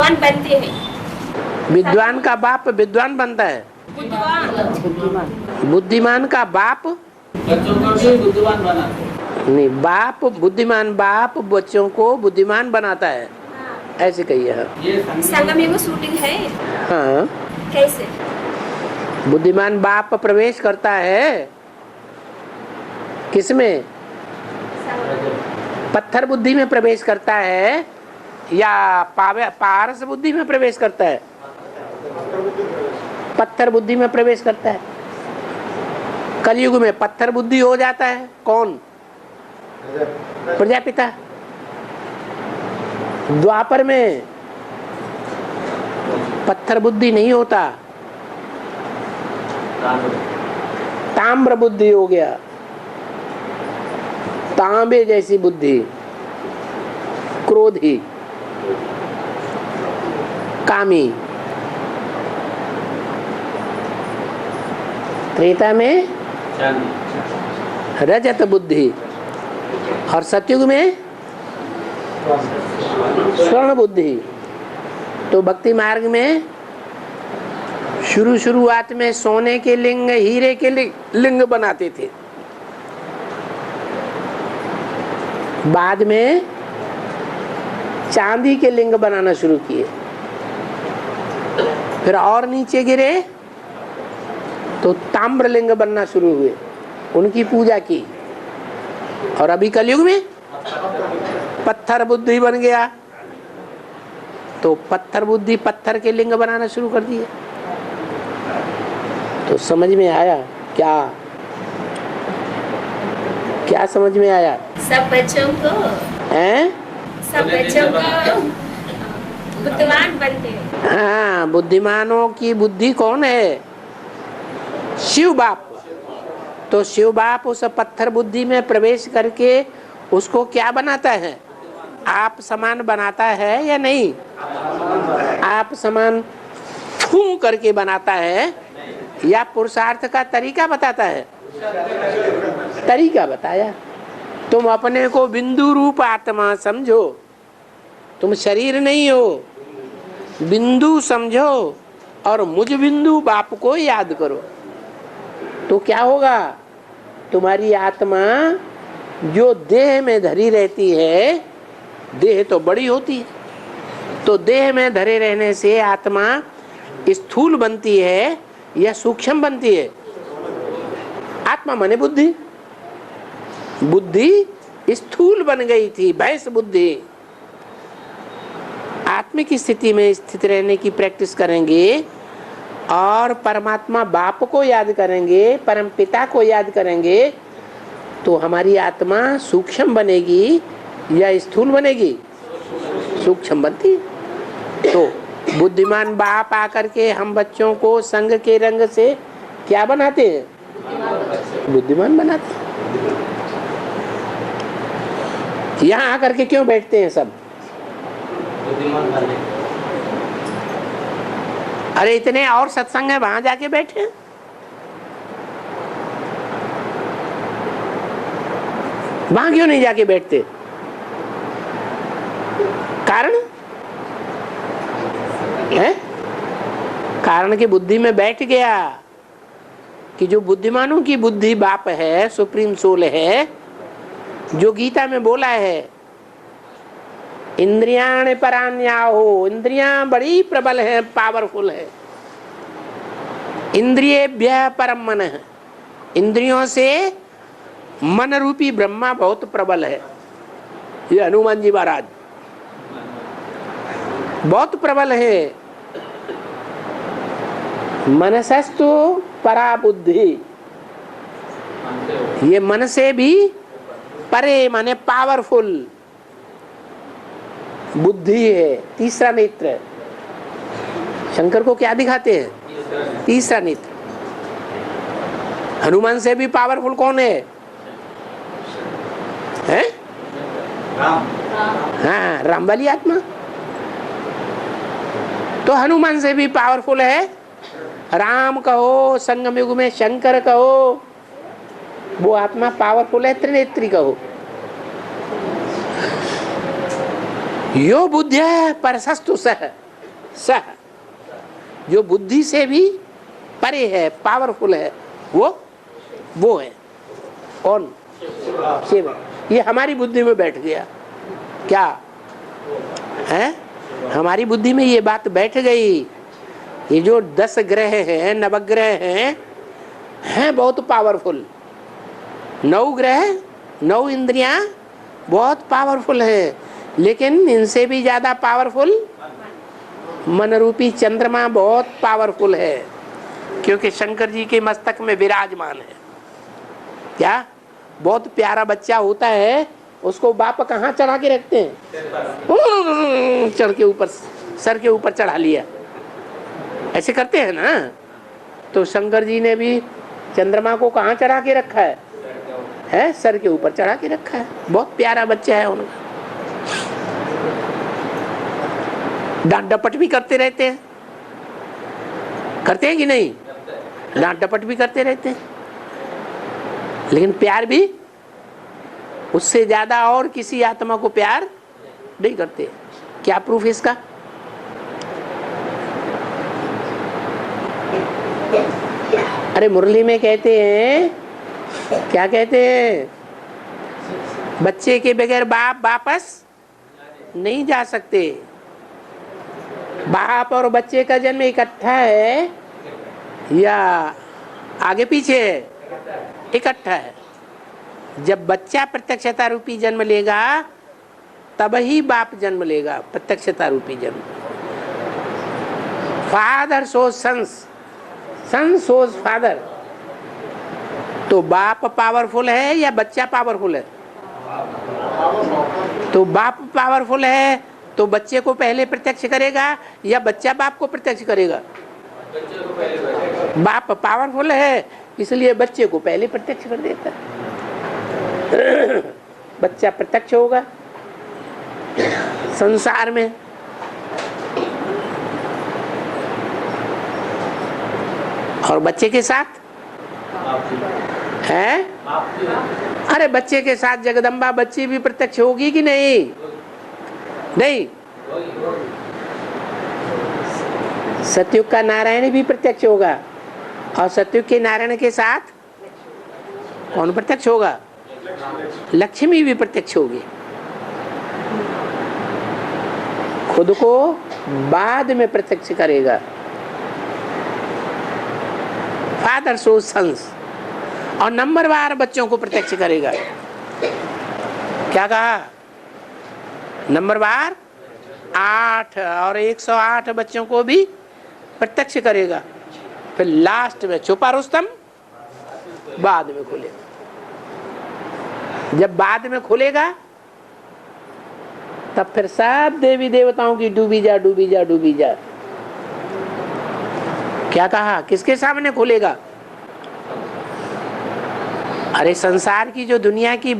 बुद्धिमान बनते हैं। विद्वान का बाप विद्वान बनता है। बुद्धिमान का बाप बच्चों को भी बुद्धिमान बनाते हैं। नहीं, बाप बुद्धिमान बाप बच्चों को बुद्धिमान बनाता है, ऐसे कहिए। हाँ, ये संगम युग शूटिंग है। हाँ, कैसे? बुद्धिमान बाप प्रवेश करता है किसमें? पत्थर बुद्धि में प्रवेश करता है या पारस बुद्धि में प्रवेश करता है? पत्थर बुद्धि में प्रवेश करता है। कलयुग में पत्थर बुद्धि हो जाता है कौन? प्रजापिता। द्वापर में पत्थर बुद्धि नहीं होता, ताम्र बुद्धि हो गया, तांबे जैसी बुद्धि, क्रोधी, कामी। त्रेता में रजत बुद्धि और सतयुग में स्वर्ण बुद्धि। तो भक्ति मार्ग में शुरुआत में सोने के लिंग, हीरे के लिंग बनाते थे, बाद में चांदी के लिंग बनाना शुरू किए, फिर और नीचे गिरे तो ताम्र लिंग बनना शुरू हुए, उनकी पूजा की। और अभी कलयुग में पत्थर बुद्धि बन गया, तो पत्थर बुद्धि पत्थर के लिंग बनाना शुरू कर दिए। तो समझ में आया क्या? क्या समझ में आया? सब बच्चों को बुद्धिमान बनते हैं। हाँ, बुद्धिमानों की बुद्धि कौन है? शिव बाप। तो शिव बाप उस पत्थर बुद्धि में प्रवेश करके उसको क्या बनाता है? आप समान बनाता है या नहीं? आप समान फू करके बनाता है या पुरुषार्थ का तरीका बताता है? तरीका बताया। तुम अपने को बिंदु रूप आत्मा समझो, तुम शरीर नहीं हो, बिंदु समझो और मुझ बिंदु बाप को याद करो। तो क्या होगा? तुम्हारी आत्मा जो देह में धरी रहती है, देह तो बड़ी होती है, तो देह में धरे रहने से आत्मा स्थूल बनती है या सूक्ष्म बनती है? आत्मा माने बुद्धि। बुद्धि स्थूल बन गई थी, भैंस बुद्धि। आत्मिक स्थिति में स्थित रहने की प्रैक्टिस करेंगे और परमात्मा बाप को याद करेंगे, परम पिता को याद करेंगे, तो हमारी आत्मा सूक्ष्म बनेगी या स्थूल बनेगी? सूक्ष्म बनती। तो बुद्धिमान बाप आकर के हम बच्चों को संग के रंग से क्या बनाते हैं? बुद्धिमान बनाते हैं। यहाँ आकर के क्यों बैठते हैं सब? अरे इतने और सत्संग है, वहां जाके बैठे। वहां क्यों नहीं जाके बैठते? कारण है? कारण की बुद्धि में बैठ गया कि जो बुद्धिमानों की बुद्धि बाप है, सुप्रीम सोल है, जो गीता में बोला है, इंद्रियाण परान्याहो, इंद्रियां बड़ी प्रबल है, पावरफुल है। इंद्रियेभ्यः परम मनः, इंद्रियों से मन रूपी ब्रह्मा बहुत प्रबल है। ये हनुमान जी महाराज बहुत प्रबल है। मनसस्तु परा बुद्धि, ये मन से भी परे माने पावरफुल बुद्धि है। तीसरा नेत्र शंकर को क्या दिखाते हैं? तीसरा नेत्र। हनुमान से भी पावरफुल कौन है? हैं? हाँ, राम वाली आत्मा। तो हनुमान से भी पावरफुल है राम कहो, संगम युग में शंकर कहो, वो आत्मा पावरफुल है, त्रिनेत्री कहो। यो बुद्ध्या परसस्तु सह, सह, जो बुद्धि से भी परे है, पावरफुल है, वो है कौन? शिव। ये हमारी बुद्धि में बैठ गया क्या है? हमारी बुद्धि में ये बात बैठ गई। ये जो 10 ग्रह हैं, नवग्रह हैं बहुत पावरफुल। 9 ग्रह, 9 इंद्रियां बहुत पावरफुल है, लेकिन इनसे भी ज्यादा पावरफुल मन रूपी चंद्रमा बहुत पावरफुल है, क्योंकि शंकर जी के मस्तक में विराजमान है। क्या? बहुत प्यारा बच्चा होता है, उसको बाप कहाँ चढ़ा के रखते हैं? चढ़ के ऊपर, सर के ऊपर चढ़ा लिया, ऐसे करते हैं ना। तो शंकर जी ने भी चंद्रमा को कहाँ चढ़ा के रखा है? सर के ऊपर चढ़ा के रखा है। बहुत प्यारा बच्चा है उनका। डांट डपट भी करते रहते हैं, करते हैं कि नहीं? डांट डपट भी करते रहते हैं, लेकिन प्यार भी उससे ज्यादा और किसी आत्मा को प्यार नहीं करते। क्या प्रूफ इसका? अरे मुरली में कहते हैं, क्या कहते हैं? बच्चे के बगैर बाप वापस नहीं जा सकते। बाप और बच्चे का जन्म इकट्ठा है या आगे पीछे है? इकट्ठा है। जब बच्चा प्रत्यक्षता रूपी जन्म लेगा तब ही बाप जन्म लेगा, प्रत्यक्षता रूपी जन्म। फादर सोज सन्स, सन सोज फादर। तो बाप पावरफुल है या बच्चा पावरफुल है? तो बाप पावरफुल है तो बच्चे को पहले प्रत्यक्ष करेगा या बच्चा बाप को प्रत्यक्ष करेगा? बाप पावरफुल है इसलिए बच्चे को पहले प्रत्यक्ष कर देता है। बच्चा प्रत्यक्ष होगा संसार में। और बच्चे के साथ है? अरे बच्चे के साथ जगदम्बा बच्ची भी प्रत्यक्ष होगी कि नहीं? नहीं। सतयुग का नारायण भी प्रत्यक्ष होगा, और सतयुग के नारायण के साथ कौन प्रत्यक्ष होगा? लक्ष्मी भी प्रत्यक्ष होगी। खुद को बाद में प्रत्यक्ष करेगा। फादर सोज सन्स, और नंबरवार बच्चों को प्रत्यक्ष करेगा। क्या कहा? नंबरवार 8 और 108 बच्चों को भी प्रत्यक्ष करेगा। फिर लास्ट में छुपा रुस्तम बाद में खुलेगा। जब बाद में खुलेगा तब फिर सब देवी देवताओं की डूबी जा डूबी जा डूबी जा। क्या कहा? किसके सामने खुलेगा? अरे संसार की जो दुनिया की